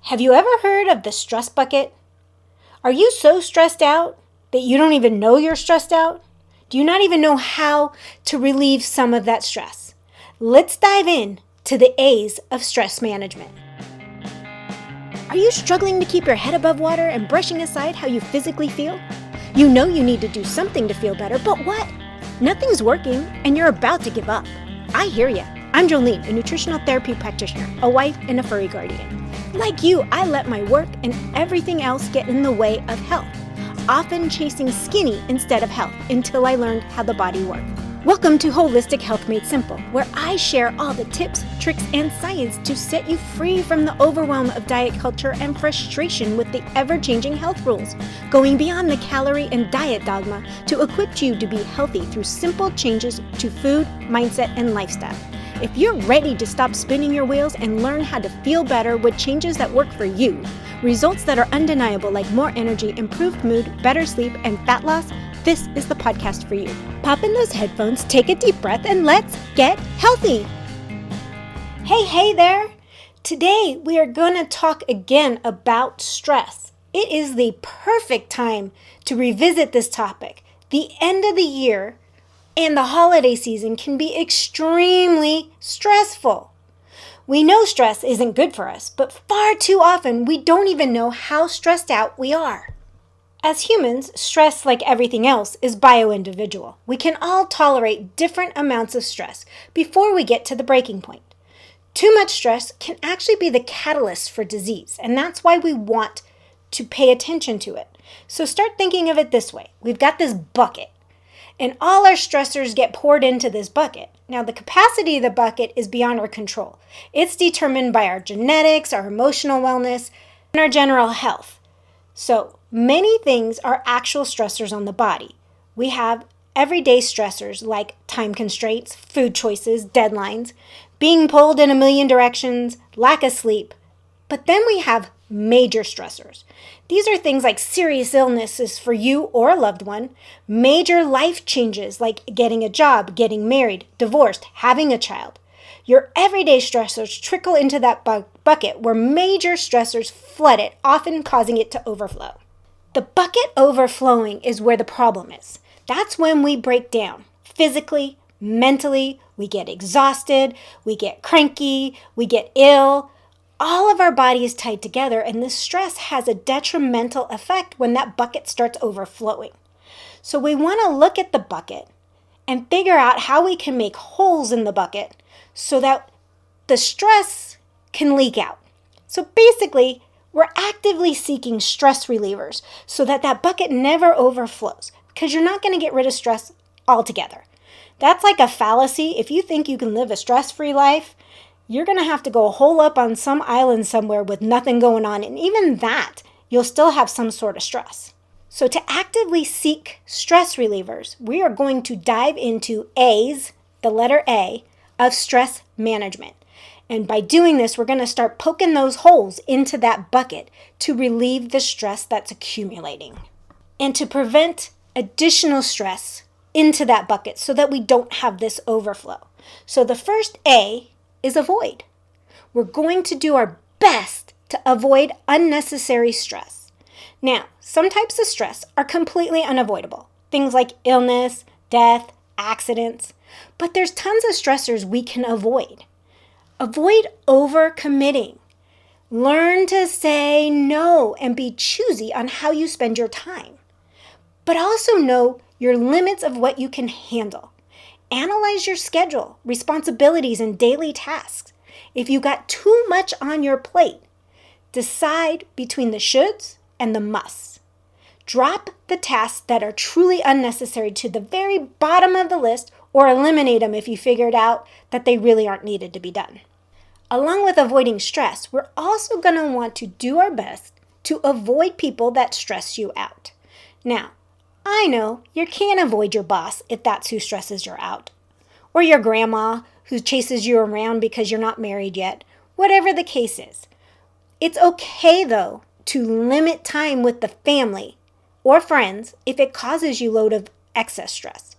Have you ever heard of the stress bucket? Are you so stressed out that you don't even know you're stressed out? Do you not even know how to relieve some of that stress? Let's dive in to the A's of stress management. Are you struggling to keep your head above water and brushing aside how you physically feel? You know you need to do something to feel better, but what? Nothing's working and you're about to give up. I hear ya. I'm Jolene, a nutritional therapy practitioner, a wife, and a furry guardian. Like you, I let my work and everything else get in the way of health, often chasing skinny instead of health until I learned how the body worked. Welcome to Holistic Health Made Simple, where I share all the tips, tricks, and science to set you free from the overwhelm of diet culture and frustration with the ever-changing health rules, going beyond the calorie and diet dogma to equip you to be healthy through simple changes to food, mindset, and lifestyle. If you're ready to stop spinning your wheels and learn how to feel better with changes that work for you, results that are undeniable like more energy, improved mood, better sleep, and fat loss, this is the podcast for you. Pop in those headphones, take a deep breath, and let's get healthy. Hey there. Today we are going to talk again about stress. It is the perfect time to revisit this topic. The end of the year and the holiday season can be extremely stressful. We know stress isn't good for us, but far too often we don't even know how stressed out we are. As humans, stress, like everything else, is bio-individual. We can all tolerate different amounts of stress before we get to the breaking point. Too much stress can actually be the catalyst for disease, and that's why we want to pay attention to it. So start thinking of it this way. We've got this bucket, and all our stressors get poured into this bucket. Now, the capacity of the bucket is beyond our control. It's determined by our genetics, our emotional wellness, and our general health. So, many things are actual stressors on the body. We have everyday stressors like time constraints, food choices, deadlines, being pulled in a million directions, lack of sleep. But then we have major stressors. These are things like serious illnesses for you or a loved one, major life changes like getting a job, getting married, divorced, having a child. Your everyday stressors trickle into that bucket where major stressors flood it, often causing it to overflow. The bucket overflowing is where the problem is. That's when we break down physically, mentally, we get exhausted, we get cranky, we get ill. All of our body is tied together, and this stress has a detrimental effect when that bucket starts overflowing. So we want to look at the bucket and figure out how we can make holes in the bucket so that the stress can leak out. So basically, we're actively seeking stress relievers so that that bucket never overflows, because you're not going to get rid of stress altogether. That's like a fallacy. If you think you can live a stress-free life, you're going to have to go hole up on some island somewhere with nothing going on. And even that, you'll still have some sort of stress. So to actively seek stress relievers, we are going to dive into A's, the letter A, of stress management. And by doing this, we're going to start poking those holes into that bucket to relieve the stress that's accumulating and to prevent additional stress into that bucket so that we don't have this overflow. So the first A is avoid. We're going to do our best to avoid unnecessary stress. Now, some types of stress are completely unavoidable. Things like illness, death, accidents. But there's tons of stressors we can avoid. Avoid overcommitting. Learn to say no and be choosy on how you spend your time. But also know your limits of what you can handle. Analyze your schedule, responsibilities, and daily tasks. If you got too much on your plate, decide between the shoulds and the musts. Drop the tasks that are truly unnecessary to the very bottom of the list, or eliminate them if you figured out that they really aren't needed to be done. Along with avoiding stress, we're also going to want to do our best to avoid people that stress you out. Now, I know you can't avoid your boss if that's who stresses you out, or your grandma who chases you around because you're not married yet, whatever the case is. It's okay, though, to limit time with the family or friends if it causes you a load of excess stress.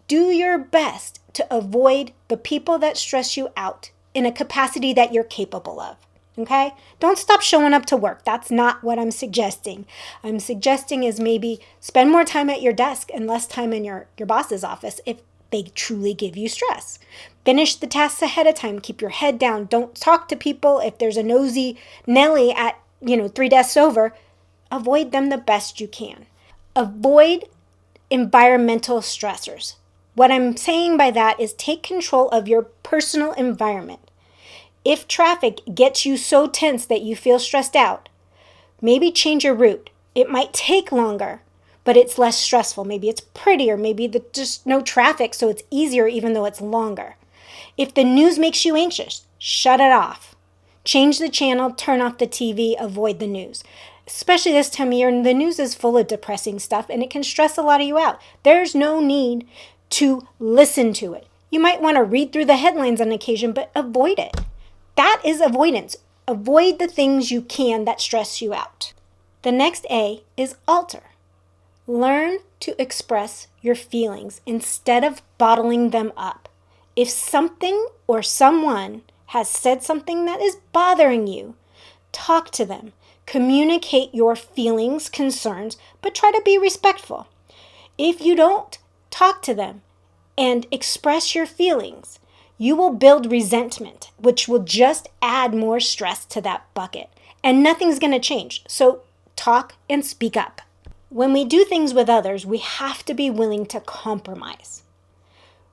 Do your best to avoid the people that stress you out in a capacity that you're capable of. Okay? Don't stop showing up to work. That's not what I'm suggesting. I'm suggesting is maybe spend more time at your desk and less time in your boss's office if they truly give you stress. Finish the tasks ahead of time. Keep your head down. Don't talk to people. If there's a nosy Nelly at, 3 desks over, avoid them the best you can. Avoid environmental stressors. What I'm saying by that is take control of your personal environment. If traffic gets you so tense that you feel stressed out, maybe change your route. It might take longer, but it's less stressful. Maybe it's prettier. Maybe there's just no traffic, so it's easier even though it's longer. If the news makes you anxious, shut it off. Change the channel, turn off the TV, avoid the news. Especially this time of year, the news is full of depressing stuff and it can stress a lot of you out. There's no need to listen to it. You might want to read through the headlines on occasion, but avoid it. That is avoidance. Avoid the things you can that stress you out. The next A is alter. Learn to express your feelings instead of bottling them up. If something or someone has said something that is bothering you, talk to them. Communicate your feelings, concerns, but try to be respectful. If you don't talk to them and express your feelings, you will build resentment, which will just add more stress to that bucket. And nothing's going to change. So talk and speak up. When we do things with others, we have to be willing to compromise.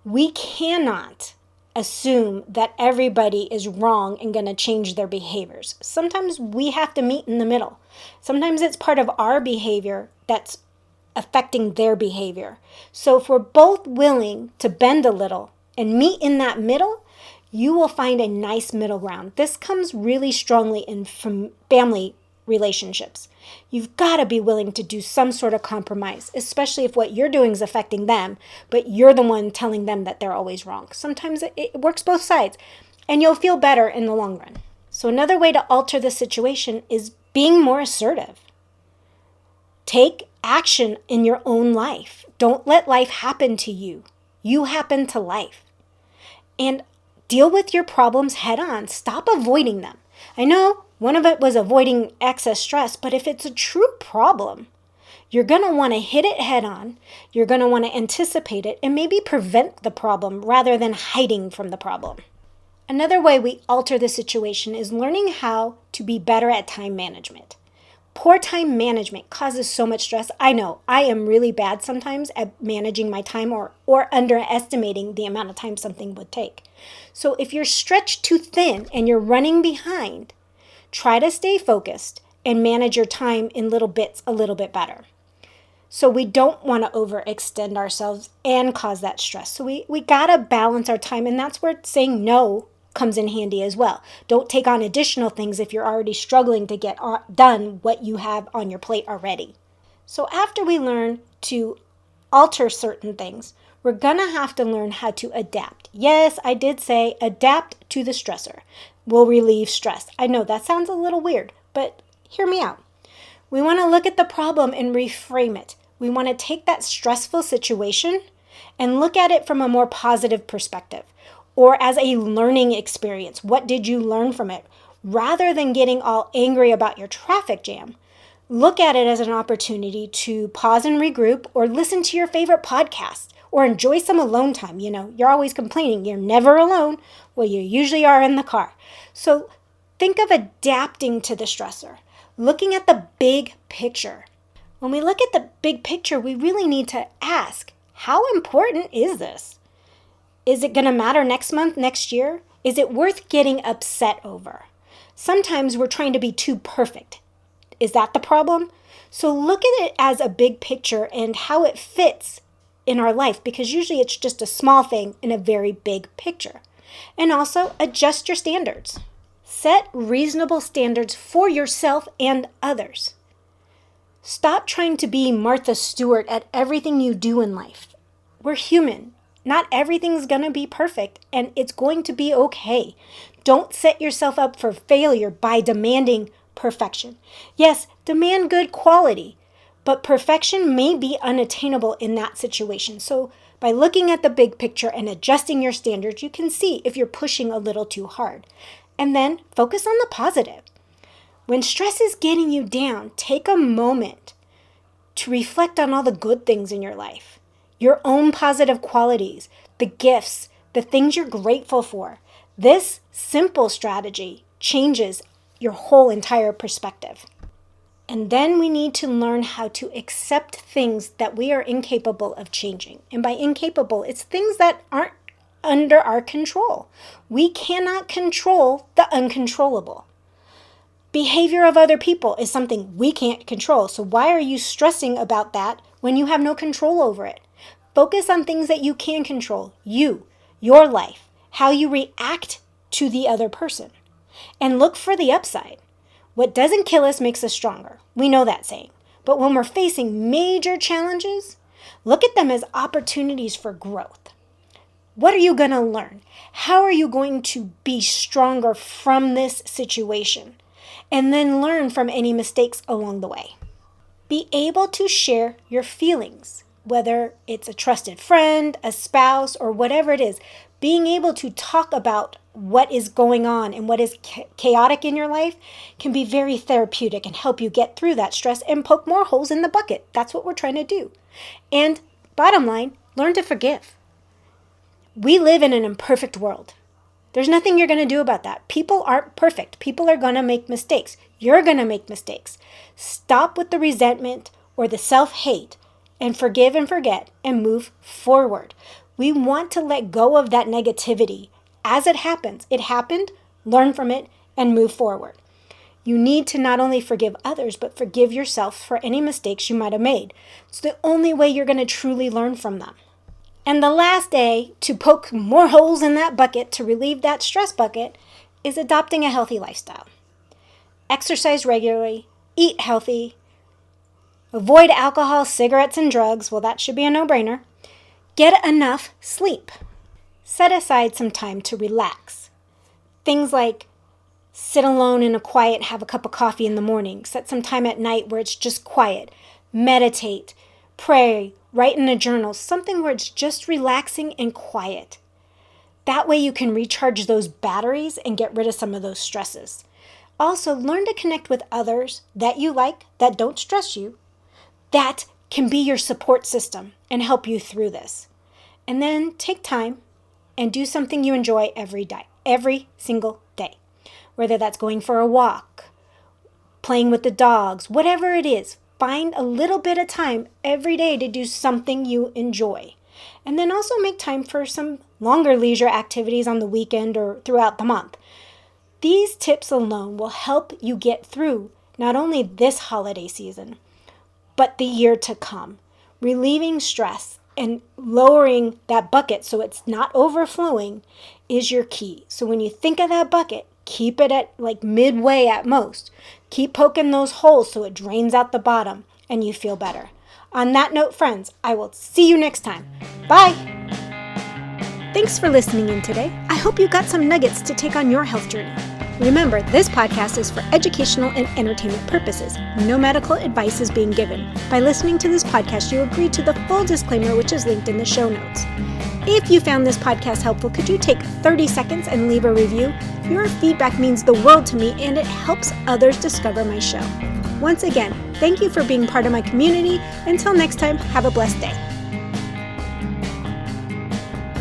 We cannot assume that everybody is wrong and going to change their behaviors. Sometimes we have to meet in the middle. Sometimes it's part of our behavior that's affecting their behavior. So if we're both willing to bend a little and meet in that middle, you will find a nice middle ground. This comes really strongly in from family relationships. You've got to be willing to do some sort of compromise, especially if what you're doing is affecting them, but you're the one telling them that they're always wrong. Sometimes it works both sides, and you'll feel better in the long run. So another way to alter the situation is being more assertive. Take action in your own life. Don't let life happen to you. You happen to life. And deal with your problems head on. Stop avoiding them. I know one of it was avoiding excess stress, but if it's a true problem, you're going to want to hit it head on. You're going to want to anticipate it and maybe prevent the problem rather than hiding from the problem. Another way we alter the situation is learning how to be better at time management. Poor time management causes so much stress. I know I am really bad sometimes at managing my time or underestimating the amount of time something would take. So if you're stretched too thin and you're running behind, try to stay focused and manage your time in little bits a little bit better. So we don't want to overextend ourselves and cause that stress. So we got to balance our time, and that's where saying no comes in handy as well. Don't take on additional things if you're already struggling to get done what you have on your plate already. So after we learn to alter certain things, we're going to have to learn how to adapt. Yes, I did say adapt to the stressor will relieve stress. I know that sounds a little weird, but hear me out. We want to look at the problem and reframe it. We want to take that stressful situation and look at it from a more positive perspective or as a learning experience. What did you learn from it? Rather than getting all angry about your traffic jam, look at it as an opportunity to pause and regroup or listen to your favorite podcast or enjoy some alone time. You're always complaining you're never alone. Well, you usually are in the car. So think of adapting to the stressor, looking at the big picture. When we look at the big picture, we really need to ask, how important is this? Is it going to matter next month, next year? Is it worth getting upset over? Sometimes we're trying to be too perfect. Is that the problem? So look at it as a big picture and how it fits in our life, because usually it's just a small thing in a very big picture. And also adjust your standards. Set reasonable standards for yourself and others. Stop trying to be Martha Stewart at everything you do in life. We're human. Not everything's going to be perfect, and it's going to be okay. Don't set yourself up for failure by demanding perfection. Yes, demand good quality, but perfection may be unattainable in that situation. So by looking at the big picture and adjusting your standards, you can see if you're pushing a little too hard. And then focus on the positive. When stress is getting you down, take a moment to reflect on all the good things in your life, your own positive qualities, the gifts, the things you're grateful for. This simple strategy changes your whole entire perspective. And then we need to learn how to accept things that we are incapable of changing. And by incapable, it's things that aren't under our control. We cannot control the uncontrollable. Behavior of other people is something we can't control. So why are you stressing about that when you have no control over it? Focus on things that you can control. You, your life, how you react to the other person. And look for the upside. What doesn't kill us makes us stronger. We know that saying. But when we're facing major challenges, look at them as opportunities for growth. What are you going to learn? How are you going to be stronger from this situation? And then learn from any mistakes along the way. Be able to share your feelings, whether it's a trusted friend, a spouse, or whatever it is. Being able to talk about what is going on and what is chaotic in your life can be very therapeutic and help you get through that stress and poke more holes in the bucket. That's what we're trying to do. And bottom line, learn to forgive. We live in an imperfect world. There's nothing you're going to do about that. People aren't perfect. People are going to make mistakes. You're going to make mistakes. Stop with the resentment or the self-hate and forgive and forget and move forward. We want to let go of that negativity. As it happens, it happened, learn from it, and move forward. You need to not only forgive others, but forgive yourself for any mistakes you might have made. It's the only way you're going to truly learn from them. And the last A, to poke more holes in that bucket, to relieve that stress bucket, is adopting a healthy lifestyle. Exercise regularly, eat healthy, avoid alcohol, cigarettes, and drugs. Well, that should be a no-brainer. Get enough sleep. Set aside some time to relax. Things like sit alone in a quiet, have a cup of coffee in the morning. Set some time at night where it's just quiet. Meditate, pray, write in a journal, something where it's just relaxing and quiet. That way you can recharge those batteries and get rid of some of those stresses. Also, learn to connect with others that you like, that don't stress you, that can be your support system and help you through this. And then take time and do something you enjoy every single day. Whether that's going for a walk, playing with the dogs, whatever it is, find a little bit of time every day to do something you enjoy. And then also make time for some longer leisure activities on the weekend or throughout the month. These tips alone will help you get through not only this holiday season, but the year to come. Relieving stress and lowering that bucket so it's not overflowing is your key. So when you think of that bucket, keep it at like midway at most. Keep poking those holes so it drains out the bottom and you feel better. On that note, friends, I will see you next time. Bye! Thanks for listening in today. I hope you got some nuggets to take on your health journey. Remember, this podcast is for educational and entertainment purposes. No medical advice is being given. By listening to this podcast, you agree to the full disclaimer, which is linked in the show notes. If you found this podcast helpful, could you take 30 seconds and leave a review? Your feedback means the world to me, and it helps others discover my show. Once again, thank you for being part of my community. Until next time, have a blessed day.